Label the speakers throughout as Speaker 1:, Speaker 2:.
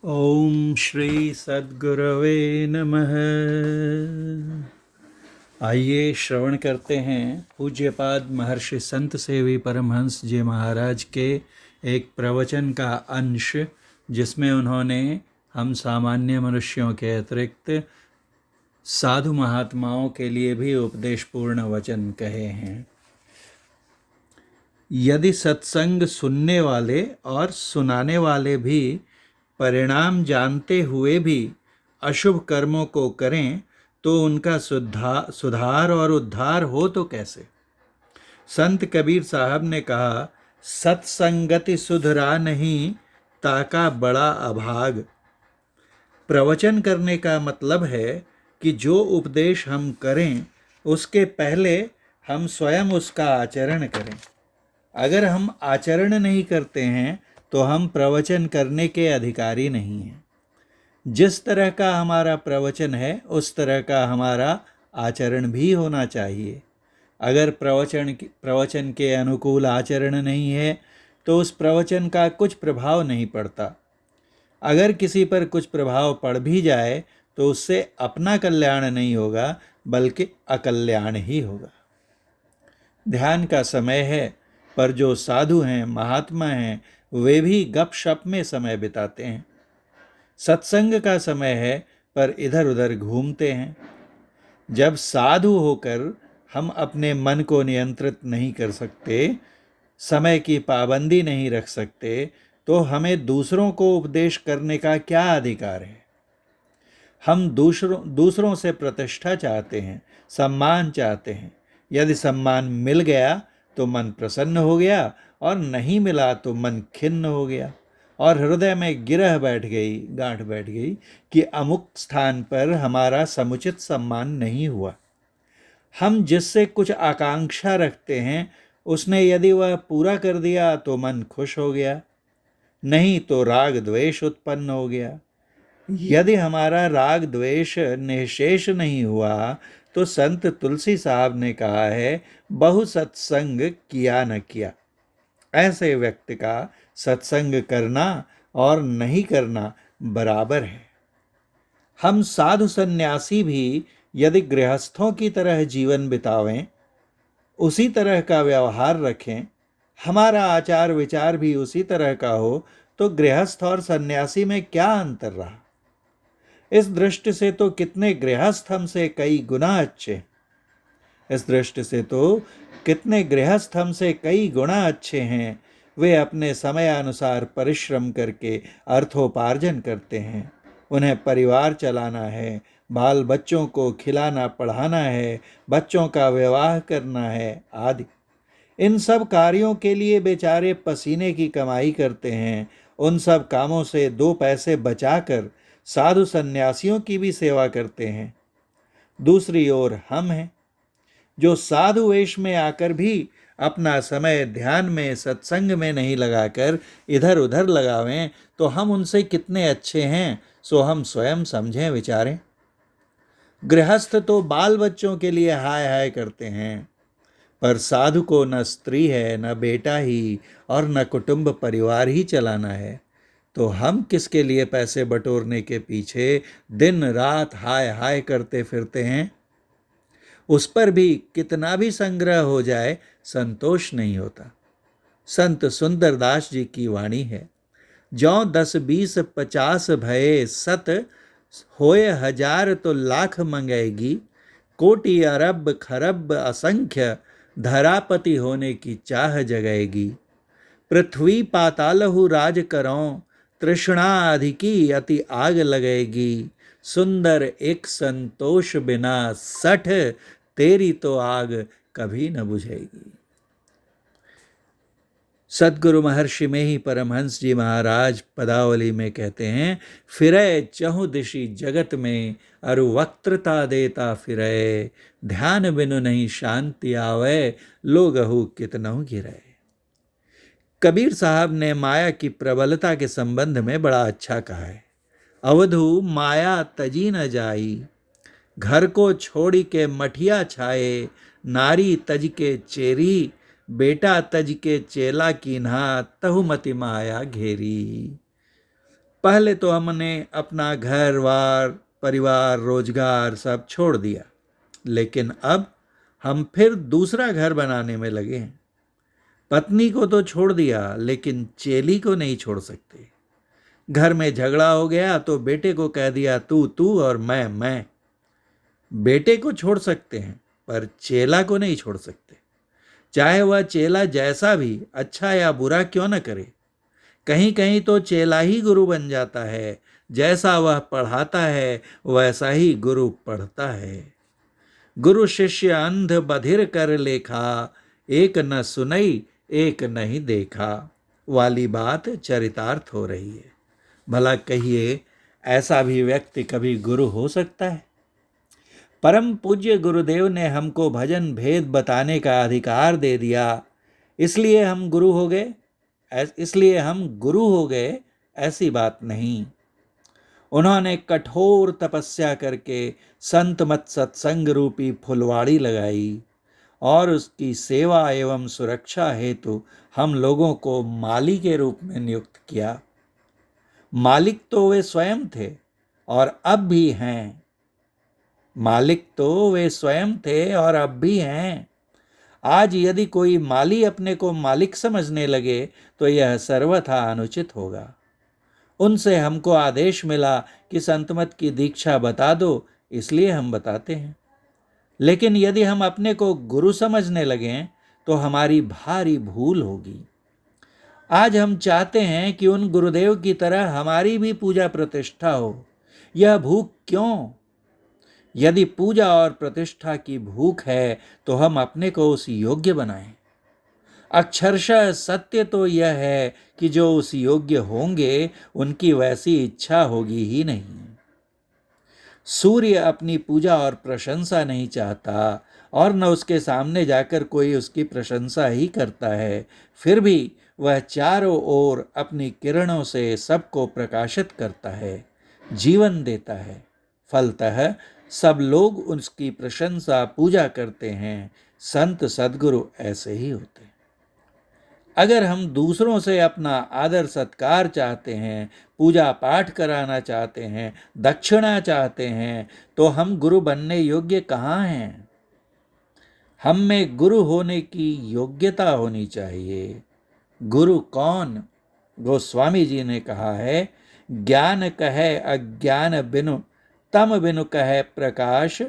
Speaker 1: ओम श्री सद्गुरवे नमः। आइए श्रवण करते हैं पूज्यपाद महर्षि संत सेवी परमहंस जी महाराज के एक प्रवचन का अंश, जिसमें उन्होंने हम सामान्य मनुष्यों के अतिरिक्त साधु महात्माओं के लिए भी उपदेशपूर्ण वचन कहे हैं। यदि सत्संग सुनने वाले और सुनाने वाले भी परिणाम जानते हुए भी अशुभ कर्मों को करें तो उनका सुधार और उद्धार हो तो कैसे। संत कबीर साहब ने कहा, सत्संगति सुधरा नहीं ताका बड़ा अभाग। प्रवचन करने का मतलब है कि जो उपदेश हम करें उसके पहले हम स्वयं उसका आचरण करें। अगर हम आचरण नहीं करते हैं तो हम प्रवचन करने के अधिकारी नहीं हैं। जिस तरह का हमारा प्रवचन है उस तरह का हमारा आचरण भी होना चाहिए। अगर प्रवचन के अनुकूल आचरण नहीं है तो उस प्रवचन का कुछ प्रभाव नहीं पड़ता। अगर किसी पर कुछ प्रभाव पड़ भी जाए तो उससे अपना कल्याण नहीं होगा बल्कि अकल्याण ही होगा। ध्यान का समय है, पर जो साधु हैं, महात्मा हैं, वे भी गपशप में समय बिताते हैं। सत्संग का समय है, पर इधर उधर घूमते हैं। जब साधु होकर हम अपने मन को नियंत्रित नहीं कर सकते, समय की पाबंदी नहीं रख सकते, तो हमें दूसरों को उपदेश करने का क्या अधिकार है। हम दूसरों से प्रतिष्ठा चाहते हैं, सम्मान चाहते हैं। यदि सम्मान मिल गया तो मन प्रसन्न हो गया, और नहीं मिला तो मन खिन्न हो गया, और हृदय में गांठ बैठ गई कि अमुक स्थान पर हमारा समुचित सम्मान नहीं हुआ। हम जिससे कुछ आकांक्षा रखते हैं, उसने यदि वह पूरा कर दिया तो मन खुश हो गया, नहीं तो राग द्वेष उत्पन्न हो गया। यदि हमारा राग द्वेष निःशेष नहीं हुआ तो संत तुलसी साहब ने कहा है, बहु सत्संग किया न किया। ऐसे व्यक्ति का सत्संग करना और नहीं करना बराबर है। हम साधु सन्यासी भी यदि गृहस्थों की तरह जीवन बितावें, उसी तरह का व्यवहार रखें, हमारा आचार विचार भी उसी तरह का हो, तो गृहस्थ और सन्यासी में क्या अंतर रहा। इस दृष्टि से तो कितने गृहस्थ हमसे कई गुना अच्छे इस दृष्टि से तो कितने गृहस्थ हमसे कई गुना अच्छे हैं। वे अपने समय अनुसार परिश्रम करके अर्थोपार्जन करते हैं। उन्हें परिवार चलाना है, बाल बच्चों को खिलाना पढ़ाना है, बच्चों का विवाह करना है आदि। इन सब कार्यों के लिए बेचारे पसीने की कमाई करते हैं। उन सब कामों से दो पैसे बचाकर साधु सन्यासियों की भी सेवा करते हैं। दूसरी ओर हम हैं, जो साधु वेश में आकर भी अपना समय ध्यान में, सत्संग में नहीं लगाकर इधर उधर लगावें, तो हम उनसे कितने अच्छे हैं, सो हम स्वयं समझें विचारें। गृहस्थ तो बाल बच्चों के लिए हाय हाय करते हैं, पर साधु को न स्त्री है, न बेटा ही, और न कुटुंब परिवार ही चलाना है। तो हम किसके लिए पैसे बटोरने के पीछे दिन रात हाय हाय करते फिरते हैं। उस पर भी कितना भी संग्रह हो जाए, संतोष नहीं होता। संत सुंदरदास जी की वाणी है, जौ 10 20 50 भये सत, होए हजार तो लाख मंगेगी। कोटि अरब खरब असंख्य, धरापति होने की चाह जगाएगी। पृथ्वी पातालहु राज करों, तृष्णा अधिकी अति आग लगेगी। सुंदर एक संतोष बिना 60, तेरी तो आग कभी न बुझेगी। सद्गुरु महर्षि में ही परमहंस जी महाराज पदावली में कहते हैं, फिरे चहु दिशि जगत में, अरु वक्त्रता देता फिरे। ध्यान बिनु नहीं शांति आवे, लोगहु कितनहु गिरे। कबीर साहब ने माया की प्रबलता के संबंध में बड़ा अच्छा कहा है। अवधु माया तजी न जाई, घर को छोड़ी के मठिया छाए। नारी तज के चेरी, बेटा तज के चेला कीन्हा। तहु मति माया घेरी। पहले तो हमने अपना घर बार, परिवार, रोजगार सब छोड़ दिया, लेकिन अब हम फिर दूसरा घर बनाने में लगे हैं। पत्नी को तो छोड़ दिया, लेकिन चेली को नहीं छोड़ सकते। घर में झगड़ा हो गया तो बेटे को कह दिया तू तू और मैं। बेटे को छोड़ सकते हैं, पर चेला को नहीं छोड़ सकते, चाहे वह चेला जैसा भी अच्छा या बुरा क्यों न करे। कहीं कहीं तो चेला ही गुरु बन जाता है। जैसा वह पढ़ाता है वैसा ही गुरु पढ़ता है। गुरु शिष्य अंध बधिर कर लेखा, एक न सुनई एक नहीं देखा वाली बात चरितार्थ हो रही है। भला कहिए, ऐसा भी व्यक्ति कभी गुरु हो सकता है? परम पूज्य गुरुदेव ने हमको भजन भेद बताने का अधिकार दे दिया, इसलिए हम गुरु हो गए। ऐसी बात नहीं। उन्होंने कठोर तपस्या करके संत मत सत्संग रूपी फुलवाड़ी लगाई और उसकी सेवा एवं सुरक्षा हेतु हम लोगों को माली के रूप में नियुक्त किया। मालिक तो वे स्वयं थे और अब भी हैं। आज यदि कोई माली अपने को मालिक समझने लगे तो यह सर्वथा अनुचित होगा। उनसे हमको आदेश मिला कि संतमत की दीक्षा बता दो, इसलिए हम बताते हैं। लेकिन यदि हम अपने को गुरु समझने लगें तो हमारी भारी भूल होगी। आज हम चाहते हैं कि उन गुरुदेव की तरह हमारी भी पूजा प्रतिष्ठा हो। यह भूख क्यों? यदि पूजा और प्रतिष्ठा की भूख है तो हम अपने को उस योग्य बनाएं। अक्षरशः सत्य तो यह है कि जो उस योग्य होंगे उनकी वैसी इच्छा होगी ही नहीं। सूर्य अपनी पूजा और प्रशंसा नहीं चाहता और न उसके सामने जाकर कोई उसकी प्रशंसा ही करता है, फिर भी वह चारों ओर अपनी किरणों से सबको प्रकाशित करता है, जीवन देता है। फलतः सब लोग उसकी प्रशंसा पूजा करते हैं। संत सद्गुरु ऐसे ही होते हैं। अगर हम दूसरों से अपना आदर सत्कार चाहते हैं, पूजा पाठ कराना चाहते हैं, दक्षिणा चाहते हैं, तो हम गुरु बनने योग्य कहाँ हैं? हम में गुरु होने की योग्यता होनी चाहिए। गुरु कौन? गोस्वामी जी ने कहा है, ज्ञान कहे अज्ञान बिनु, तम बिनु कहे प्रकाश,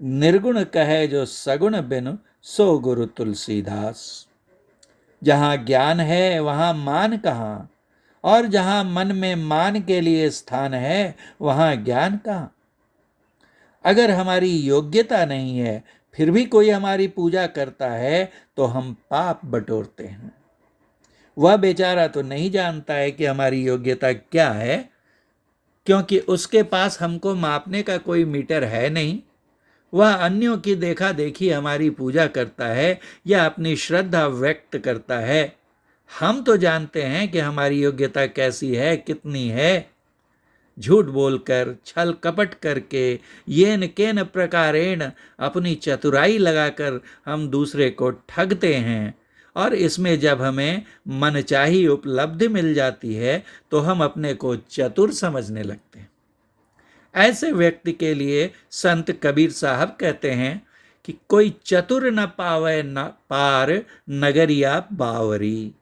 Speaker 1: निर्गुण कहे जो सगुण बिनु, सो गुरु तुलसीदास। जहाँ ज्ञान है वहाँ मान कहाँ, और जहाँ मन में मान के लिए स्थान है वहाँ ज्ञान कहाँ। अगर हमारी योग्यता नहीं है फिर भी कोई हमारी पूजा करता है तो हम पाप बटोरते हैं। वह बेचारा तो नहीं जानता है कि हमारी योग्यता क्या है, क्योंकि उसके पास हमको मापने का कोई मीटर है नहीं। वह अन्यों की देखा देखी हमारी पूजा करता है या अपनी श्रद्धा व्यक्त करता है। हम तो जानते हैं कि हमारी योग्यता कैसी है, कितनी है। झूठ बोलकर, छल कपट करके, येन केन प्रकारेण अपनी चतुराई लगाकर हम दूसरे को ठगते हैं, और इसमें जब हमें मनचाही उपलब्धि मिल जाती है तो हम अपने को चतुर समझने लगते हैं। ऐसे व्यक्ति के लिए संत कबीर साहब कहते हैं कि कोई चतुर न पावे न पार नगरिया बावरी।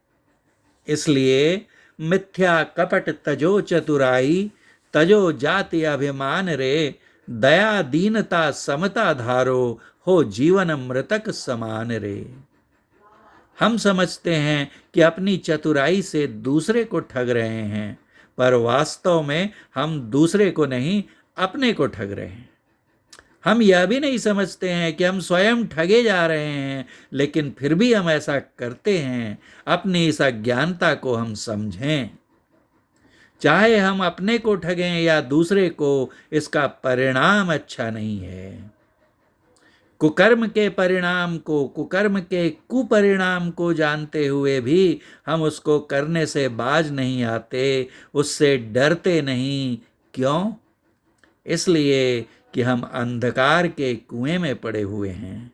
Speaker 1: इसलिए मिथ्या कपट तजो चतुराई, तजो जाति अभिमान रे, दया दीनता समता धारो, हो जीवन मृतक समान रे। हम समझते हैं कि अपनी चतुराई से दूसरे को ठग रहे हैं, पर वास्तव में हम दूसरे को नहीं, अपने को ठग रहे हैं। हम यह भी नहीं समझते हैं कि हम स्वयं ठगे जा रहे हैं, लेकिन फिर भी हम ऐसा करते हैं। अपनी इस अज्ञानता को हम समझें। चाहे हम अपने को ठगें या दूसरे को, इसका परिणाम अच्छा नहीं है। कुकर्म के परिणाम को, कुकर्म के कुपरिणाम को जानते हुए भी हम उसको करने से बाज नहीं आते, उससे डरते नहीं। क्यों? इसलिए कि हम अंधकार के कुएं में पड़े हुए हैं।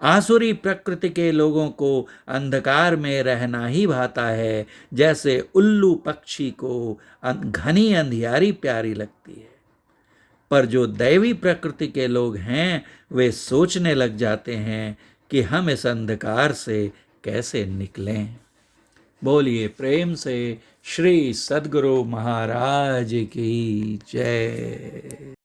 Speaker 1: आसुरी प्रकृति के लोगों को अंधकार में रहना ही भाता है, जैसे उल्लू पक्षी को घनी अंधियारी प्यारी लगती है। पर जो दैवी प्रकृति के लोग हैं वे सोचने लग जाते हैं कि हम इस अंधकार से कैसे निकलें। बोलिए प्रेम से श्री सद्गुरु महाराज की जय।